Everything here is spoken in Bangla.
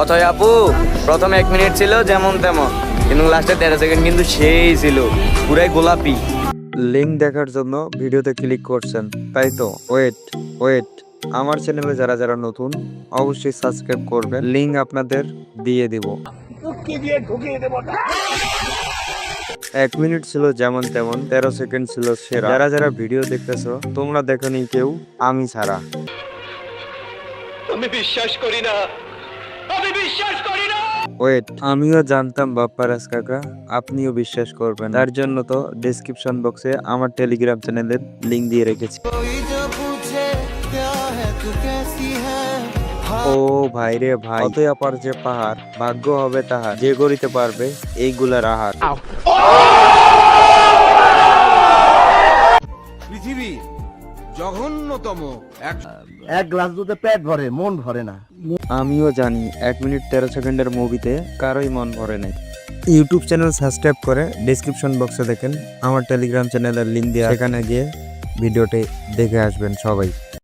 অথয় আপু প্রথম 1 মিনিট ছিল যেমন তেমন, কিন্তু লাস্টে 13 সেকেন্ড কিন্তু সেই ছিল, পুরাই গোলাপি। লিঙ্ক দেখার জন্য ভিডিওতে ক্লিক করছেন, তাই তো? ওয়েট ওয়েট, আমার চ্যানেলে যারা যারা নতুন অবশ্যই সাবস্ক্রাইব করবেন, লিঙ্ক আপনাদের দিয়ে দিব। 1 মিনিট ছিল যেমন তেমন, 13 সেকেন্ড ছিল সেরা। যারা যারা ভিডিও দেখতেছো তোমরা দেখোনি কেউ, আমি ছাড়া। আমি বিশ্বাস করি না, আমি বিশ্বাস করি না। ওয়েট, আমিও জানতাম বাপ্পারাজ কাকা, আপনিও বিশ্বাস করবেন, তার জন্য তো ডেসক্রিপশন বক্সে আমার টেলিগ্রাম চ্যানেলের লিংক দিয়ে রেখেছি। ও ভাই রে ভাই, অতই অপার যে পাহাড়, ভাগ্য হবে তাহার যে গড়িতে পারবে এইগুলার আহার। পৃথিবী জঘন্যতম এক গ্লাস দুধে পেট ভরে, মন ভরে না। আমিও জানি 1 মিনিট 13 সেকেন্ডের মুভিতে কারোই মন ভরে নাই। ইউটিউব চ্যানেল সাবস্ক্রাইব করে ডেসক্রিপশন বক্সে দেখেন আমার টেলিগ্রাম চ্যানেলের লিংক দেওয়া, সেখানে গিয়ে ভিডিওটি দেখে আসবেন সবাই।